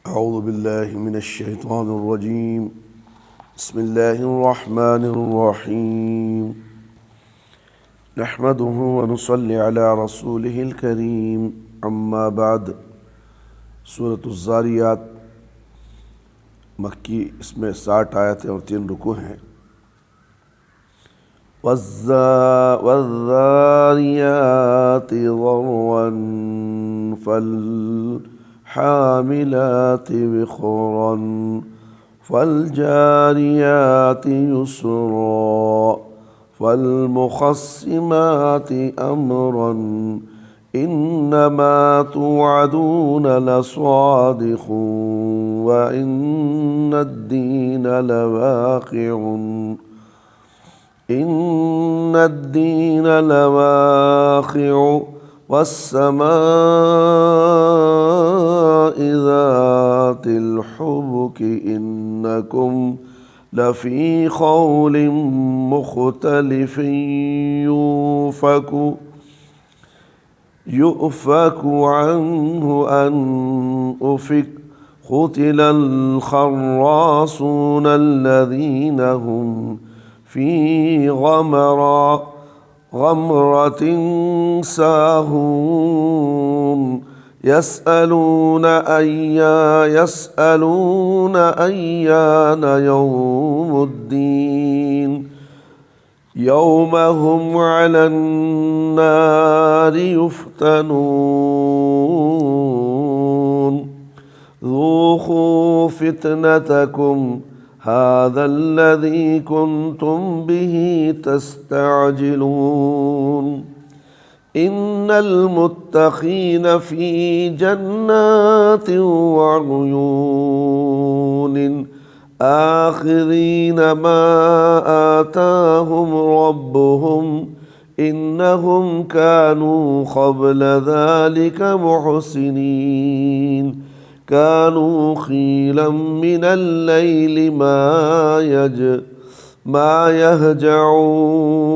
اعوذ باللہ من الشیطان الرجیم بسم اللہ الرحمن الرحیم نحمده ونصلی علی رسولہ الکریم اما بعد۔ سورۃ الذاریات مکی، اس میں 60 آیتیں اور 3 رکوع ہیں۔ والذاریات ذروا فالحاملات وقرا فالجاريات يسرا فالمخصمات أمرا إنما توعدون لصادق وإن الدين لواقع إن الدين لواقع والسماء ذات الحبك إنكم لفي قول مختلف يؤفك عنه أن أفك قتل الخراصون الذين هم في غمرة ساهون يسألون أيان يوم الدين يوم هم على النار يفتنون ذوقوا فتنتكم هذا الذي كنتم به تستعجلون إن المتقين في جنات وعيون آخذين ما آتاهم ربهم إنهم كانوا قبل ذلك محسنين كانوا قيلا من الليل ما يهجعون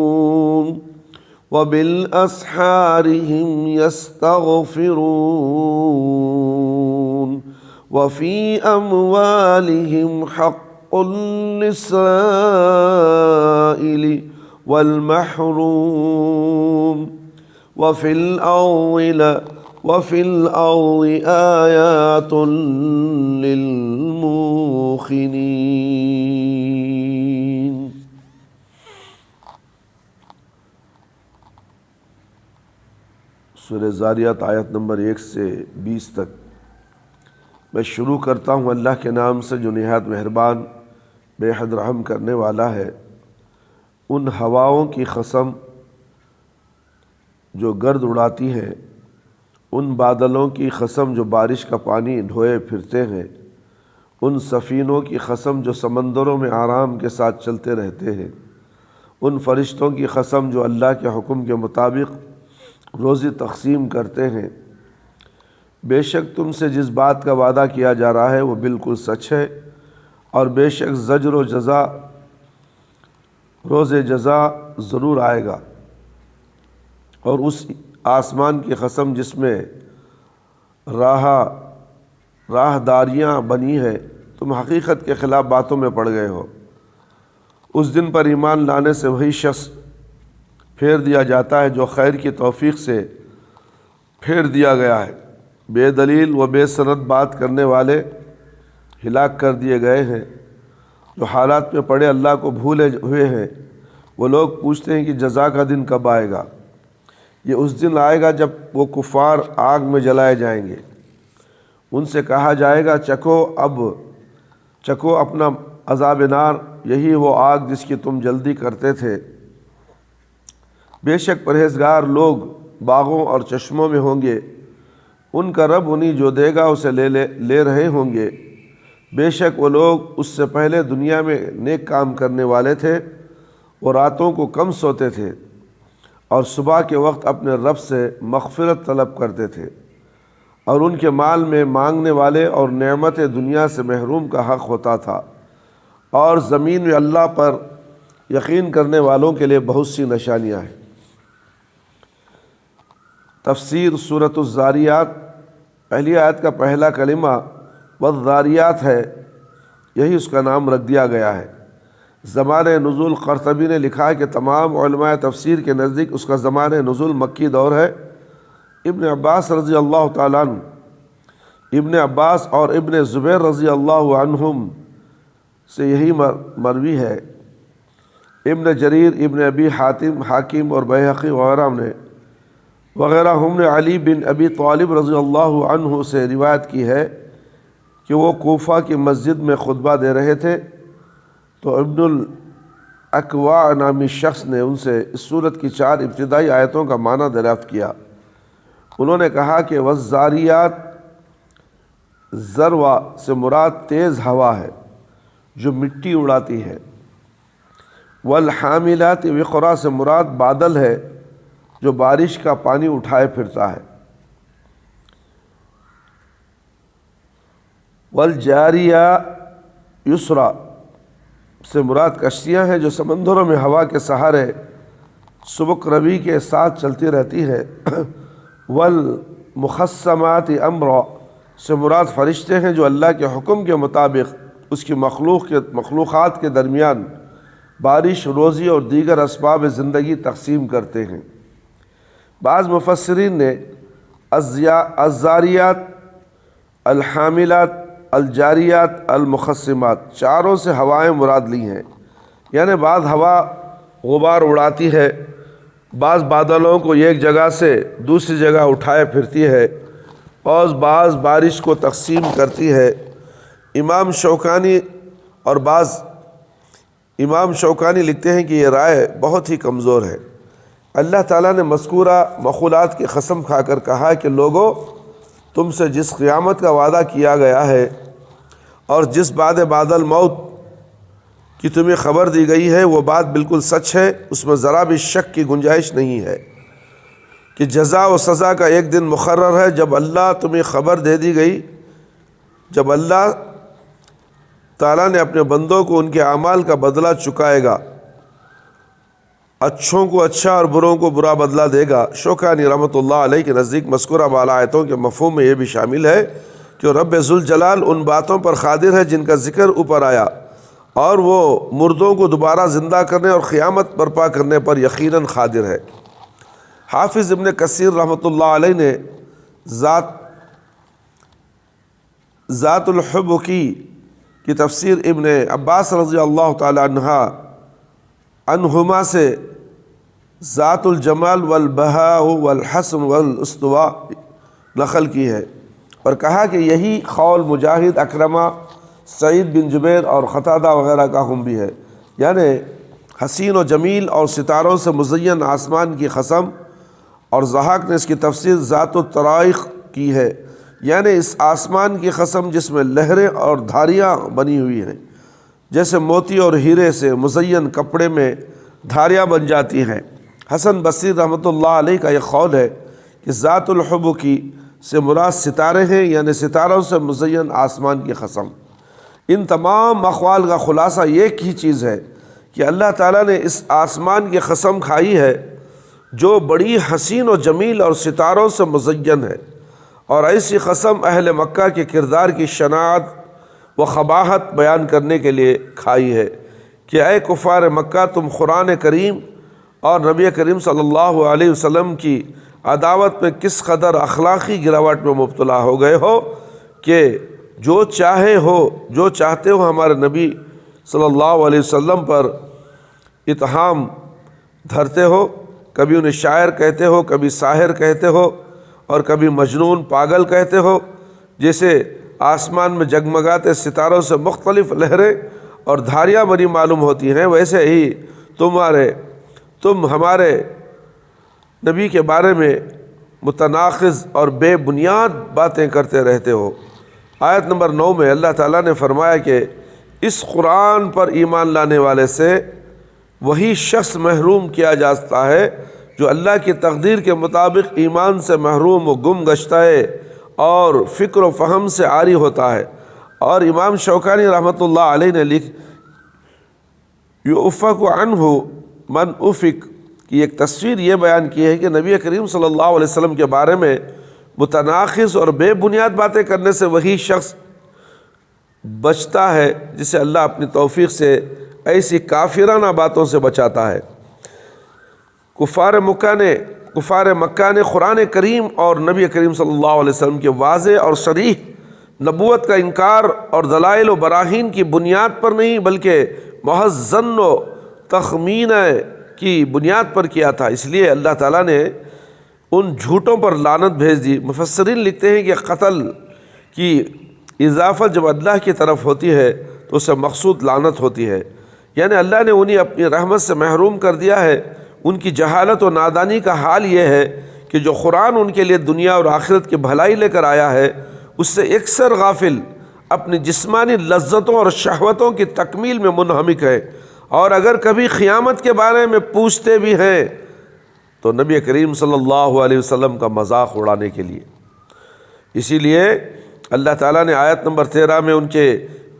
وبالأسحار هم يستغفرون وفي أموالهم حق للسائل والمحروم وفي الأرض آيات للموقنين۔ سورہ ذاریات آیت نمبر 1 سے 20 تک۔ میں شروع کرتا ہوں اللہ کے نام سے جو نہایت مہربان، بے حد رحم کرنے والا ہے۔ ان ہواؤں کی قسم جو گرد اڑاتی ہیں، ان بادلوں کی قسم جو بارش کا پانی ڈھوئے پھرتے ہیں، ان سفینوں کی قسم جو سمندروں میں آرام کے ساتھ چلتے رہتے ہیں، ان فرشتوں کی قسم جو اللہ کے حکم کے مطابق روزی تقسیم کرتے ہیں۔ بے شک تم سے جس بات کا وعدہ کیا جا رہا ہے وہ بالکل سچ ہے، اور بے شک زجر و جزا، روز جزا ضرور آئے گا۔ اور اس آسمان کی قسم جس میں راہداریاں بنی ہے، تم حقیقت کے خلاف باتوں میں پڑ گئے ہو۔ اس دن پر ایمان لانے سے وہی شخص پھیر دیا جاتا ہے جو خیر کی توفیق سے پھیر دیا گیا ہے۔ بے دلیل و بے سند بات کرنے والے ہلاک کر دیے گئے ہیں۔ جو حالات میں پڑے اللہ کو بھولے ہوئے ہیں، وہ لوگ پوچھتے ہیں کہ جزا کا دن کب آئے گا۔ یہ اس دن آئے گا جب وہ کفار آگ میں جلائے جائیں گے۔ ان سے کہا جائے گا چکھو اپنا عذاب نار، یہی وہ آگ جس کی تم جلدی کرتے تھے۔ بے شک پرہیزگار لوگ باغوں اور چشموں میں ہوں گے، ان کا رب انہیں جو دے گا اسے لے رہے ہوں گے۔ بے شک وہ لوگ اس سے پہلے دنیا میں نیک کام کرنے والے تھے، وہ راتوں کو کم سوتے تھے اور صبح کے وقت اپنے رب سے مغفرت طلب کرتے تھے، اور ان کے مال میں مانگنے والے اور نعمت دنیا سے محروم کا حق ہوتا تھا، اور زمین میں اللہ پر یقین کرنے والوں کے لیے بہت سی نشانیاں ہیں۔ تفسیر سورۃ الذاریات، پہلی آیت کا پہلا کلمہ والذاریات ہے، یہی اس کا نام رکھ دیا گیا ہے۔ زمان نزول قرطبی نے لکھا ہے کہ تمام علماء تفسیر کے نزدیک اس کا زمان نزول مکی دور ہے۔ ابن عباس رضی اللہ تعالیٰ عنہ، ابن عباس اور ابن زبیر رضی اللہ عنہم سے یہی مروی ہے۔ ابن جریر، ابن ابی حاتم، حاکم اور بیہقی وغیرہ ہم نے علی بن ابی طالب رضی اللہ عنہ سے روایت کی ہے کہ وہ کوفہ کی مسجد میں خطبہ دے رہے تھے تو ابن الاکوع نامی شخص نے ان سے اس سورت کی 4 ابتدائی آیتوں کا معنی دریافت کیا۔ انہوں نے کہا کہ والذاریات ذروا سے مراد تیز ہوا ہے جو مٹی اڑاتی ہے، والحاملات وقرا سے مراد بادل ہے جو بارش کا پانی اٹھائے پھرتا ہے، والجاریہ یسرا سے مراد کشتیاں ہیں جو سمندروں میں ہوا کے سہارے سبک روی کے ساتھ چلتی رہتی ہے، والمخصمات امرا سے مراد فرشتے ہیں جو اللہ کے حکم کے مطابق اس کی مخلوقات کے درمیان بارش، روزی اور دیگر اسباب زندگی تقسیم کرتے ہیں۔ بعض مفسرین نے الزاریات، الحاملات، الجاریات، المخصمات چاروں سے ہوائیں مراد لی ہیں، یعنی بعض ہوا غبار اڑاتی ہے، بعض بادلوں کو ایک جگہ سے دوسری جگہ اٹھائے پھرتی ہے اور بعض بارش کو تقسیم کرتی ہے۔ امام شوکانی لکھتے ہیں کہ یہ رائے بہت ہی کمزور ہے۔ اللہ تعالیٰ نے مذکورہ مخلوقات کی قسم کھا کر کہا کہ لوگوں، تم سے جس قیامت کا وعدہ کیا گیا ہے اور جس بعد بادل موت کی تمہیں خبر دی گئی ہے وہ بات بالکل سچ ہے، اس میں ذرا بھی شک کی گنجائش نہیں ہے کہ جزا و سزا کا ایک دن مقرر ہے۔ جب اللہ تمہیں خبر دے دی گئی، جب اللہ تعالیٰ نے اپنے بندوں کو ان کے اعمال کا بدلہ چکائے گا، اچھوں کو اچھا اور بروں کو برا بدلہ دے گا۔ شوکانی رحمۃ اللہ علیہ کے نزدیک مذکورہ بالا آیتوں کے مفہوم میں یہ بھی شامل ہے کہ رب ذوالجلال ان باتوں پر قادر ہے جن کا ذکر اوپر آیا، اور وہ مردوں کو دوبارہ زندہ کرنے اور قیامت برپا کرنے پر یقیناً قادر ہے۔ حافظ ابن کثیر رحمۃ اللہ علیہ نے ذات الحب کی تفسیر ابن عباس رضی اللہ تعالی عنہما سے ذات الجمال والبہاء والحسن والاستواء نقل کی ہے اور کہا کہ یہی قول مجاہد، اکرمہ، سعید بن جبیر اور قتادہ وغیرہ کا ہم بھی ہے، یعنی حسین و جمیل اور ستاروں سے مزین آسمان کی قسم۔ اور ضحاک نے اس کی تفسیر ذات الطرائق کی ہے، یعنی اس آسمان کی قسم جس میں لہریں اور دھاریاں بنی ہوئی ہیں، جیسے موتی اور ہیرے سے مزین کپڑے میں دھاریاں بن جاتی ہیں۔ حسن بصری رحمۃ اللہ علیہ کا یہ قول ہے کہ ذات الحب کی سے مراد ستارے ہیں، یعنی ستاروں سے مزین آسمان کی قسم۔ ان تمام اقوال کا خلاصہ ایک ہی چیز ہے کہ اللہ تعالیٰ نے اس آسمان کی قسم کھائی ہے جو بڑی حسین و جمیل اور ستاروں سے مزین ہے، اور ایسی قسم اہل مکہ کے کردار کی شناعت و قباحت بیان کرنے کے لیے کھائی ہے کہ اے کفار مکہ، تم قرآن کریم اور نبی کریم صلی اللہ علیہ وسلم کی عداوت میں کس قدر اخلاقی گراوٹ میں مبتلا ہو گئے ہو کہ جو چاہتے ہو ہمارے نبی صلی اللہ علیہ وسلم پر اتہام دھرتے ہو، کبھی انہیں شاعر کہتے ہو، کبھی ساحر کہتے ہو اور کبھی مجنون، پاگل کہتے ہو۔ جیسے آسمان میں جگمگاتے ستاروں سے مختلف لہریں اور دھاریاں بنی معلوم ہوتی ہیں، ویسے ہی تم ہمارے نبی کے بارے میں متناقض اور بے بنیاد باتیں کرتے رہتے ہو۔ آیت نمبر 9 میں اللہ تعالیٰ نے فرمایا کہ اس قرآن پر ایمان لانے والے سے وہی شخص محروم کیا جاتا ہے جو اللہ کی تقدیر کے مطابق ایمان سے محروم و گم گشتہ ہے اور فکر و فہم سے عاری ہوتا ہے۔ اور امام شوکانی رحمۃ اللہ علیہ نے یؤفک عنہ من افک کی ایک تصویر یہ بیان کی ہے کہ نبی کریم صلی اللہ علیہ وسلم کے بارے میں متناقض اور بے بنیاد باتیں کرنے سے وہی شخص بچتا ہے جسے اللہ اپنی توفیق سے ایسی کافرانہ باتوں سے بچاتا ہے۔ کفار مکہ نے قرآن کریم اور نبی کریم صلی اللہ علیہ وسلم کے واضح اور صریح نبوت کا انکار اور دلائل و براہین کی بنیاد پر نہیں بلکہ محض ظن و تخمین کی بنیاد پر کیا تھا، اس لیے اللہ تعالیٰ نے ان جھوٹوں پر لعنت بھیج دی۔ مفسرین لکھتے ہیں کہ قتل کی اضافت جب اللہ کی طرف ہوتی ہے تو اسے مقصود لعنت ہوتی ہے، یعنی اللہ نے انہیں اپنی رحمت سے محروم کر دیا ہے۔ ان کی جہالت و نادانی کا حال یہ ہے کہ جو قرآن ان کے لیے دنیا اور آخرت کی بھلائی لے کر آیا ہے اس سے اکثر غافل اپنی جسمانی لذتوں اور شہوتوں کی تکمیل میں منہمک ہے، اور اگر کبھی قیامت کے بارے میں پوچھتے بھی ہیں تو نبی کریم صلی اللہ علیہ وسلم کا مذاق اڑانے کے لیے۔ اسی لیے اللہ تعالیٰ نے آیت نمبر 13 میں ان کے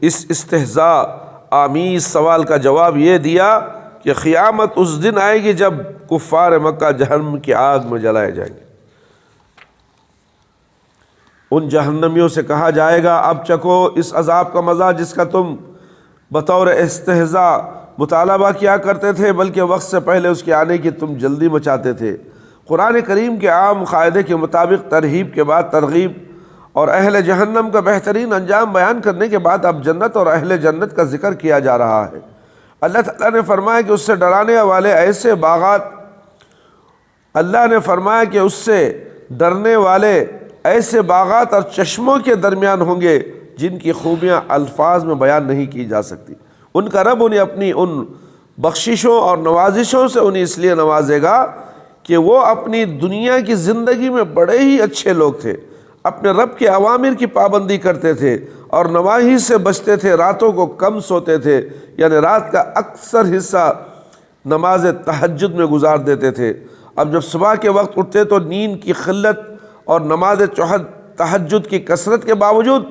اس استہزاء آمیز سوال کا جواب یہ دیا کہ قیامت اس دن آئے گی جب کفار مکہ جہنم کی آگ میں جلائے جائیں گے۔ ان جہنمیوں سے کہا جائے گا اب چکھو اس عذاب کا مزہ جس کا تم بطور استہزاء مطالبہ کیا کرتے تھے، بلکہ وقت سے پہلے اس کے آنے کی تم جلدی مچاتے تھے۔ قرآن کریم کے عام قاعدے کے مطابق ترہیب کے بعد ترغیب اور اہل جہنم کا بہترین انجام بیان کرنے کے بعد اب جنت اور اہل جنت کا ذکر کیا جا رہا ہے۔ اللہ تعالیٰ نے فرمایا کہ اس سے ڈرانے والے ایسے باغات ایسے باغات اور چشموں کے درمیان ہوں گے جن کی خوبیاں الفاظ میں بیان نہیں کی جا سکتی۔ ان کا رب انہیں اپنی ان بخششوں اور نوازشوں سے انہیں اس لیے نوازے گا کہ وہ اپنی دنیا کی زندگی میں بڑے ہی اچھے لوگ تھے، اپنے رب کے اوامر کی پابندی کرتے تھے اور نواہی سے بچتے تھے، راتوں کو کم سوتے تھے، یعنی رات کا اکثر حصہ نماز تہجد میں گزار دیتے تھے۔ اب جب صبح کے وقت اٹھتے تو نیند کی قلت اور نماز تہجد کی کثرت کے باوجود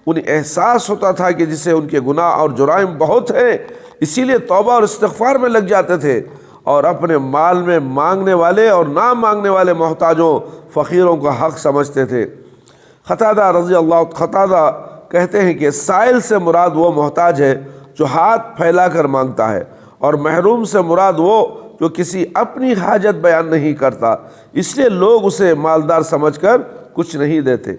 انہیں احساس ہوتا تھا کہ جسے ان کے گناہ اور جرائم بہت ہیں، اسی لیے توبہ اور استغفار میں لگ جاتے تھے اور اپنے مال میں مانگنے والے اور نہ مانگنے والے محتاجوں فقیروں کا حق سمجھتے تھے۔ قتادہ کہتے ہیں کہ سائل سے مراد وہ محتاج ہے جو ہاتھ پھیلا کر مانگتا ہے، اور محروم سے مراد وہ جو کسی اپنی حاجت بیان نہیں کرتا، اس لیے لوگ اسے مالدار سمجھ کر کچھ نہیں دیتے۔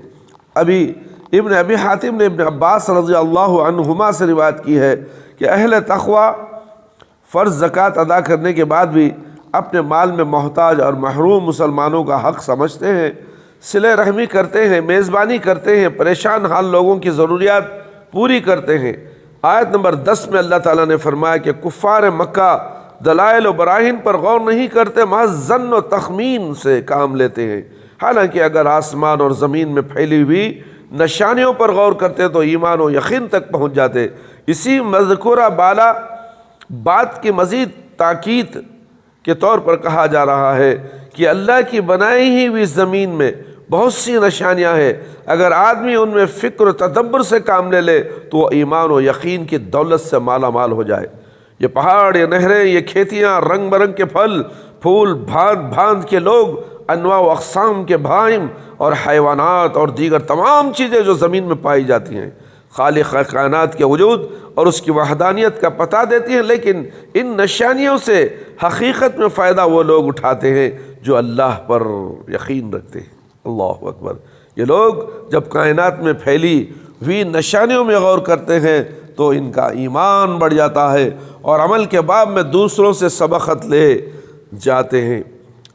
ابن ابی حاتم نے ابن عباس رضی اللہ عنہما سے روایت کی ہے کہ اہل تقوی فرض زکوٰۃ ادا کرنے کے بعد بھی اپنے مال میں محتاج اور محروم مسلمانوں کا حق سمجھتے ہیں، صلہ رحمی کرتے ہیں، میزبانی کرتے ہیں، پریشان حال لوگوں کی ضروریات پوری کرتے ہیں۔ آیت نمبر 10 میں اللہ تعالیٰ نے فرمایا کہ کفار مکہ دلائل و براہین پر غور نہیں کرتے، محض ظن و تخمین سے کام لیتے ہیں، حالانکہ اگر آسمان اور زمین میں پھیلی ہوئی نشانیوں پر غور کرتے تو ایمان و یقین تک پہنچ جاتے۔ اسی مذکورہ بالا بات کی مزید تاکید کے طور پر کہا جا رہا ہے کہ اللہ کی بنائی ہی ہوئی زمین میں بہت سی نشانیاں ہیں، اگر آدمی ان میں فکر و تدبر سے کام لے لے تو وہ ایمان و یقین کی دولت سے مالا مال ہو جائے۔ یہ پہاڑ، یہ نہریں، یہ کھیتیاں، رنگ برنگ کے پھل پھول، بھانت بھانت کے لوگ، انواع و اقسام کے بہائم اور حیوانات اور دیگر تمام چیزیں جو زمین میں پائی جاتی ہیں، خالق کائنات کے وجود اور اس کی وحدانیت کا پتہ دیتی ہیں، لیکن ان نشانیوں سے حقیقت میں فائدہ وہ لوگ اٹھاتے ہیں جو اللہ پر یقین رکھتے ہیں۔ اللہ اکبر۔ یہ لوگ جب کائنات میں پھیلی ہوئی نشانیوں میں غور کرتے ہیں تو ان کا ایمان بڑھ جاتا ہے اور عمل کے باب میں دوسروں سے سبقت لے جاتے ہیں۔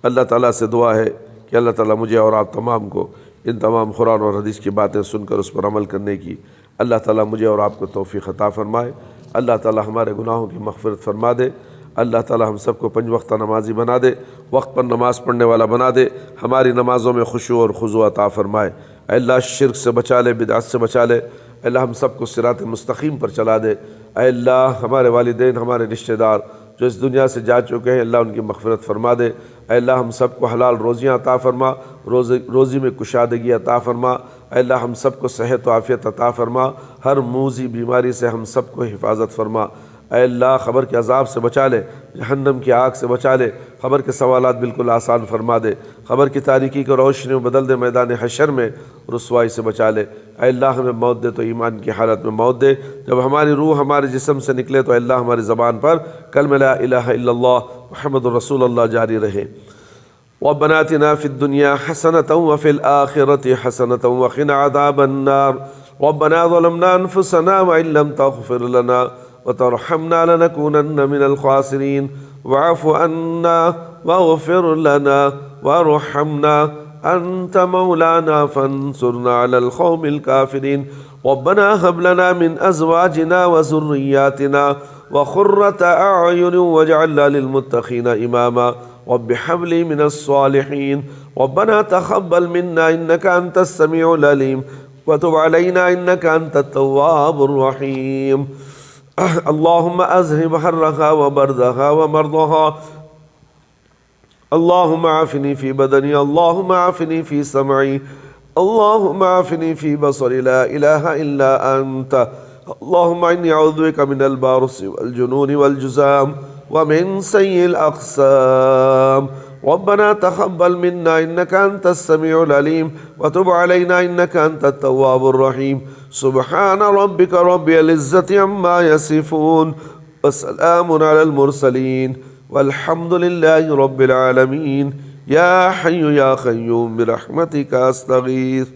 اللہ تعالیٰ سے دعا ہے کہ اللہ تعالیٰ مجھے اور آپ تمام کو ان تمام قرآن اور حدیث کی باتیں سن کر اس پر عمل کرنے کی اللہ تعالیٰ مجھے اور آپ کو توفیق عطا فرمائے۔ اللہ تعالیٰ ہمارے گناہوں کی مغفرت فرما دے۔ اللہ تعالیٰ ہم سب کو 5 وقتہ نمازی بنا دے، وقت پر نماز پڑھنے والا بنا دے، ہماری نمازوں میں خشوع اور خضوع عطا فرمائے۔ اے اللہ شرک سے بچا لے، بدعت سے بچا لے۔ اے اللہ ہم سب کو صراط مستقیم پر چلا دے۔ اے اللہ ہمارے والدین، ہمارے رشتہ دار جو اس دنیا سے جا چکے ہیں، اللہ ان کی مغفرت فرما دے۔ اے اللہ ہم سب کو حلال روزیاں عطا فرما، روزی میں کشادگی عطا فرما۔ اے اللہ ہم سب کو صحت و عافیت عطا فرما، ہر موذی بیماری سے ہم سب کو حفاظت فرما۔ اے اللہ قبر کے عذاب سے بچا لے، جہنم کی آگ سے بچا لے، قبر کے سوالات بالکل آسان فرما دے، قبر کی تاریکی کو روشنی میں بدل دے، میدان حشر میں رسوائی سے بچا لے۔ اے اللہ ہمیں موت دے تو ایمان کی حالت میں موت دے، جب ہماری روح ہمارے جسم سے نکلے تو اے اللہ ہماری زبان پر کلمہ لا الہ الا اللہ محمد رسول اللہ جاری رہے۔ ربنا آتنا في الدنيا حسنة وفي الآخرة حسنة وقنا عذاب النار ربنا ظلمنا أنفسنا وإن لم تغفر لنا وترحمنا لنكونن من الخاسرين واعف عنا واغفر لنا وارحمنا أنت مولانا فانصرنا على القوم الكافرين ربنا هب لنا من أزواجنا وذرياتنا وقرة أعين واجعلنا للمتقين إماما رب هب لي من الصالحين ربنا تقبل منا إنك أنت السميع العليم وتب علينا إنك أنت التواب الرحيم اللهم أذهب حرها وبردها ومرضها اللهم عافني في بدني اللهم عافني في سمعي اللهم عافني في بصري لا إله إلا أنت اللهم إني أعوذ بك من البرص والجنون والجذام ومن سيء الأقسام ربنا تقبل منا إنك أنت السميع العليم وتب علينا إنك أنت التواب الرحيم سبحان ربك رب العزة عما يصفون وسلام على المرسلين والحمد لله رب العالمين يا حي يا قيوم برحمتك أستغيث